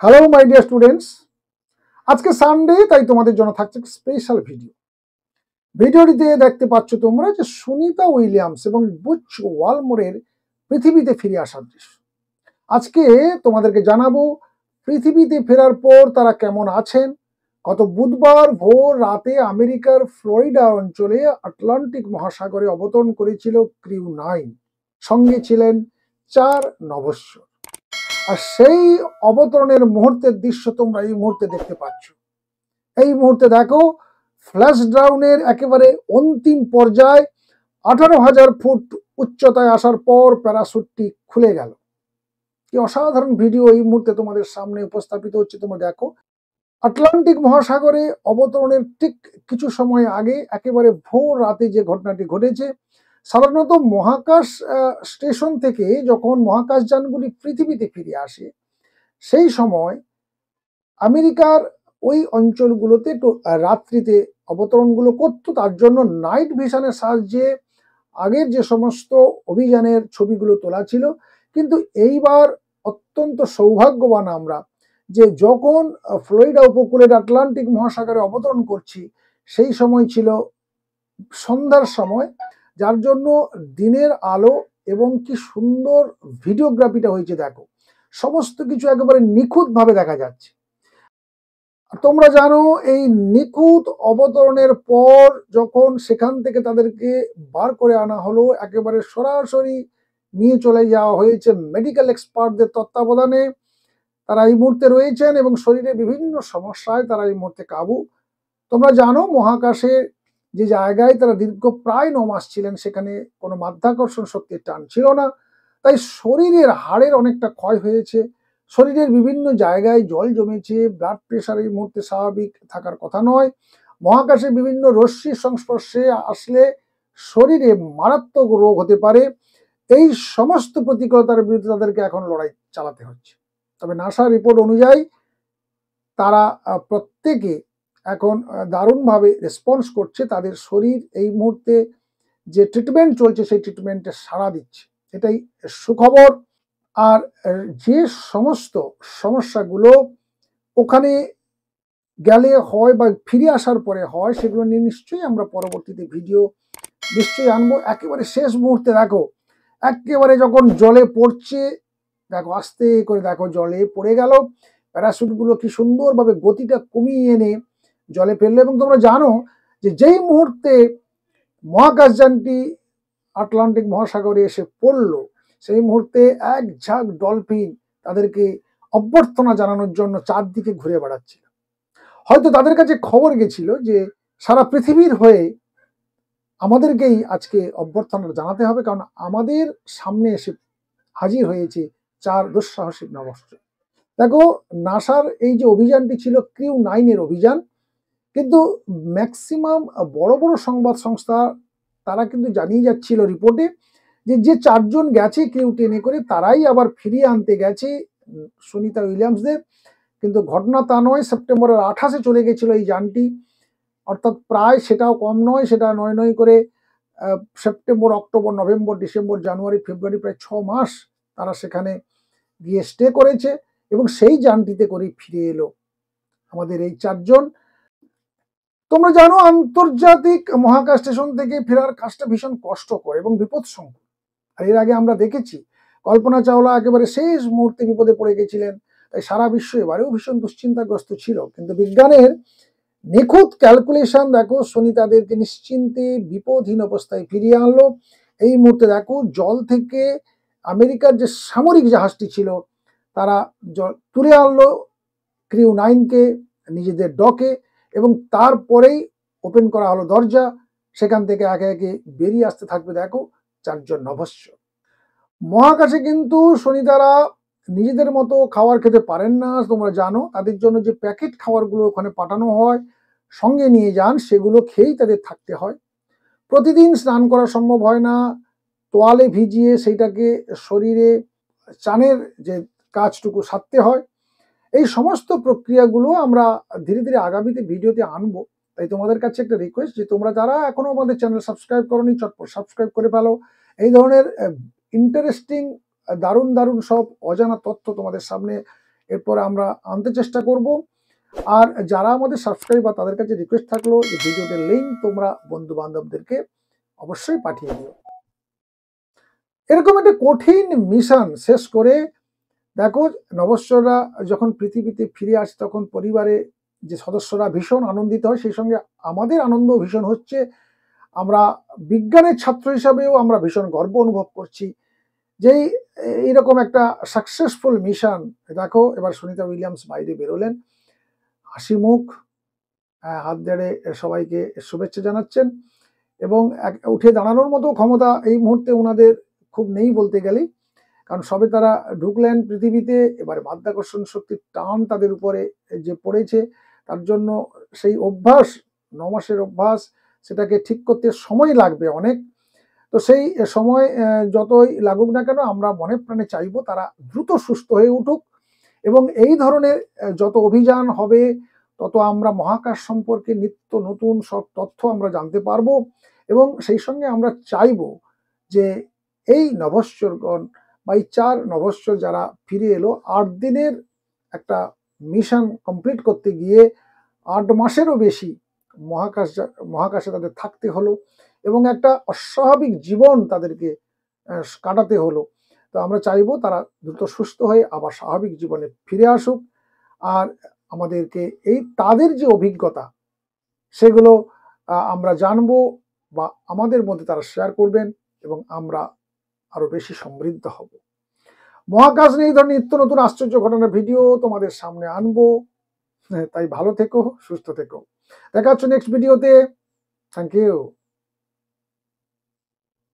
Hello my dear students, আজকে Sunday, তাই তোমাদের জন্য থাকছে স্পেশাল ভিডিওটিতে দেখতে পাচ্ছ তোমরা যে সুনিতা উইলিয়ামস এবং বুচ ওয়ালমোরের পৃথিবীতে ফিরে আসার দৃশ্য। আজকে তোমাদেরকে জানাবো পৃথিবীতে ফেরার পর তারা কেমন আছেন। গত বুধবার ভোর রাতে আমেরিকার ফ্লোরিডা অঞ্চলে আটলান্টিক মহাসাগরে অবতরণ করেছিল ক্রিউ 9। সঙ্গে ছিলেন 4 নভস্য। আর সেই অবতরণের মুহূর্তের দৃশ্য তোমরা এই মুহূর্তে দেখতে পাচ্ছ। এই মুহূর্তে দেখো, ফ্ল্যাশ ডাউনের একেবারে অন্তিম পর্যায়ে 18,000 ফুট উচ্চতায় আসার পর প্যারাশুটটি খুলে গেল। কি অসাধারণ ভিডিও এই মুহূর্তে তোমাদের সামনে উপস্থাপিত হচ্ছে। তোমরা দেখো, আটলান্টিক মহাসাগরে অবতরণের ঠিক কিছু সময় আগে, একেবারে ভোর রাতে যে ঘটনাটি ঘটেছে। সাধারণত মহাকাশ স্টেশন থেকে যখন মহাকাশযানগুলি পৃথিবীতে ফিরে আসে, সেই সময় আমেরিকার ওই অঞ্চলগুলোতে রাত্রিতে অবতরণগুলো করতো। তার জন্য নাইট ভিশনের সাহায্যে আগের যে সমস্ত অভিযানের ছবিগুলো তোলা ছিল। কিন্তু এইবার অত্যন্ত সৌভাগ্যবান আমরা যে যখন ফ্লোরিডা উপকূলের আটলান্টিক মহাসাগরে অবতরণ করছি, সেই সময় ছিল সন্ধ্যার সময়, যার জন্য দিনের আলো এবং কি সুন্দর ভিডিওগ্রাফিটা হয়েছে। দেখো, সমস্ত কিছু একেবারে নিখুঁতভাবে দেখা যাচ্ছে। তোমরা জানো, এই নিখুঁত অবতরণের পর যখন সেখান থেকে তাদেরকে বার করে আনা হলো, একেবারে সরাসরি নিয়ে চলে যাওয়া হয়েছে মেডিকেল এক্সপার্টদের তত্ত্বাবধানে। তারা এই মুহূর্তে রয়েছেন এবং শরীরে বিভিন্ন সমস্যায় তারা এই মুহূর্তে কাবু। তোমরা জানো, মহাকাশে যে জায়গায় তারা দীর্ঘ প্রায় 9 মাস ছিলেন, সেখানে কোনো মাধ্যাকর্ষণ শক্তির টান ছিল না। তাই শরীরের হাড়ের অনেকটা ক্ষয় হয়েছে, শরীরের বিভিন্ন জায়গায় জল জমেছে, ব্লাড প্রেশার এই মুহূর্তে স্বাভাবিক থাকার কথা নয়। মহাকাশে বিভিন্ন রশ্মির সংস্পর্শে আসলে শরীরে মারাত্মক রোগ হতে পারে। এই সমস্ত প্রতিকূলতার বিরুদ্ধে তাদেরকে এখন লড়াই চালাতে হচ্ছে। তবে নাসার রিপোর্ট অনুযায়ী তারা প্রত্যেকে এখন দারুণভাবে রেসপন্স করছে। তাদের শরীর এই মুহূর্তে যে ট্রিটমেন্ট চলছে, সেই ট্রিটমেন্টে সাড়া দিচ্ছে, এটাই সুখবর। আর যে সমস্ত সমস্যাগুলো ওখানে গেলে হয় বা ফিরে আসার পরে হয়, সেগুলো নিয়ে নিশ্চয়ই আমরা পরবর্তীতে ভিডিও নিশ্চয়ই আনবো। একেবারে শেষ মুহূর্তে দেখো, একেবারে যখন জলে পড়ছে, দেখো আস্তে করে দেখো জলে পড়ে গেল। প্যারাশুটগুলো কি সুন্দরভাবে গতিটা কমিয়ে এনে জলে ফেললো। এবং তোমরা জানো যে যেই মুহূর্তে মহাকাশযানটি আটলান্টিক মহাসাগরে এসে পড়লো, সেই মুহূর্তে এক ঝাঁক ডলফিন তাদেরকে অভ্যর্থনা জানানোর জন্য চারদিকে ঘুরে বেড়াচ্ছিল। হয়তো তাদের কাছে খবর গেছিল যে সারা পৃথিবীর হয়ে আমাদেরকেই আজকে অভ্যর্থনা জানাতে হবে, কারণ আমাদের সামনে এসে হাজির হয়েছে 4 দুঃসাহসিক নভস্য। দেখো, নাসার এই যে অভিযানটি ছিল ক্রিউ 9 এর অভিযান, কিন্তু ম্যাক্সিমাম বড় বড় সংবাদ সংস্থা তারা কিন্তু জানিয়ে যাচ্ছিল রিপোর্টে যে 4 জন গেছে ক্রিউ 10 করে, তারাই আবার ফিরিয়ে আনতে গেছে সুনিতা উইলিয়ামসদের। কিন্তু ঘটনা তা নয়। সেপ্টেম্বরের 28-এ চলে গেছিল এই যানটি, অর্থাৎ প্রায় সেটাও কম নয়। সেটা নয় করে সেপ্টেম্বর, অক্টোবর, নভেম্বর, ডিসেম্বর, জানুয়ারি, ফেব্রুয়ারি, প্রায় 6 মাস তারা সেখানে গিয়ে স্টে করেছে এবং সেই যানটিতে করে ফিরে এলো আমাদের এই 4 জন। তোমরা জানো, আন্তর্জাতিক মহাকাশ স্টেশন থেকে ফেরার কাজটা ভীষণ কষ্টকর এবং বিপদসংকুল। আর এর আগে আমরা দেখেছি কল্পনা চাওলা একেবারে শেষ মুহূর্তে বিপদে পড়ে গেছিলেন। তাই সারা বিশ্ব এবারেও ভীষণ দুশ্চিন্তাগ্রস্ত ছিল। কিন্তু বিজ্ঞানের নিখুঁত ক্যালকুলেশন দেখো সুনিতাদেরকে নিশ্চিন্তে বিপদহীন অবস্থায় ফিরিয়ে আনলো। এই মুহূর্তে দেখো, জল থেকে আমেরিকার যে সামরিক জাহাজটি ছিল, তারা তুলে আনলো ক্রিউ 9-কে নিজেদের ডকে, এবং তারপরেই ওপেন করা হলো দরজা। সেখান থেকে একে একে বেরিয়ে আসতে থাকবে দেখো 4 জন নভস্য। মহাকাশে কিন্তু সুনিতারা নিজেদের মতো খাবার খেতে পারেন না। তোমরা জানো, তাদের জন্য যে প্যাকেট খাবারগুলো ওখানে পাঠানো হয়, সঙ্গে নিয়ে যান, সেগুলো খেয়েই তাদের থাকতে হয়। প্রতিদিন স্নান করা সম্ভব হয় না। তোয়ালে ভিজিয়ে সেইটাকে শরীরে চানের যে কাজটুকু সারতে হয়। এই সমস্ত প্রক্রিয়াগুলো আমরা ধীরে ধীরে আগামীতে ভিডিওতে আনবো। তাই তোমাদের কাছে একটা রিকোয়েস্ট যে তোমরা যারা এখনো আমাদের চ্যানেল সাবস্ক্রাইব করোনি, চটপট সাবস্ক্রাইব করে ফেলো। এই ধরনের ইন্টারেস্টিং দারুণ দারুণ সব অজানা তথ্য তোমাদের সামনে এরপর আমরা আনতে চেষ্টা করব। আর যারা আমাদের সাবস্ক্রাইবার তাদের কাছে রিকোয়েস্ট থাকলো যে ভিডিওটির লিঙ্ক তোমরা বন্ধু বান্ধবদেরকে অবশ্যই পাঠিয়ে দিও। এরকম একটা কঠিন মিশন শেষ করে দেখো নভশ্চররা যখন পৃথিবীতে ফিরে আসে তখন পরিবারে যে সদস্যরা ভীষণ আনন্দিত হয়, সেই সঙ্গে আমাদের আনন্দ ভীষণ হচ্ছে। আমরা বিজ্ঞানের ছাত্র হিসাবেও আমরা ভীষণ গর্ব অনুভব করছি যে এইরকম একটা সাকসেসফুল মিশন। দেখো এবার সুনিতা উইলিয়ামস বাইরে বেরোলেন, হাসি মুখ, হাত ধরে সবাইকে শুভেচ্ছা জানাচ্ছেন এবং উঠে দাঁড়ানোর মতো ক্ষমতা এই মুহূর্তে ওনাদের খুব নেই বলতে গেলেই, কারণ সবে তারা ঢুকলেন পৃথিবীতে। এবারে মাধ্যাকর্ষণ শক্তির টান তাদের উপরে যে পড়েছে, তার জন্য সেই অভ্যাস 9 মাসের অভ্যাস, সেটাকে ঠিক করতে সময় লাগবে অনেক। তো সেই সময় যতই লাগুক না কেন আমরা মনে প্রাণে চাইবো তারা দ্রুত সুস্থ হয়ে উঠুক এবং এই ধরনের যত অভিযান হবে তত আমরা মহাকাশ সম্পর্কে নিত্য নতুন সব তথ্য আমরা জানতে পারবো এবং সেই সঙ্গে আমরা চাইবো যে এই নভশ্চরগণ বা এই 4 নভশ্চর যারা ফিরে এলো 8 দিনের একটা মিশন কমপ্লিট করতে গিয়ে 8 মাসেরও বেশি মহাকাশে তাদের থাকতে হলো এবং একটা অস্বাভাবিক জীবন তাদেরকে কাটাতে হলো। তো আমরা চাইবো তারা দ্রুত সুস্থ হয়ে আবার স্বাভাবিক জীবনে ফিরে আসুক আর আমাদেরকে এই তাদের যে অভিজ্ঞতা সেগুলো আমরা জানবো বা আমাদের মধ্যে তারা শেয়ার করবেন এবং আমরা আরো বেশি সমৃদ্ধ হব। মহাকাশ নিয়ে এই ধরনের নিত্য নতুন আশ্চর্য ঘটনার ভিডিও তোমাদের সামনে আনবো। তাই ভালো থেকো, সুস্থ থেকো। দেখা হচ্ছে নেক্সট ভিডিওতে। Thank you.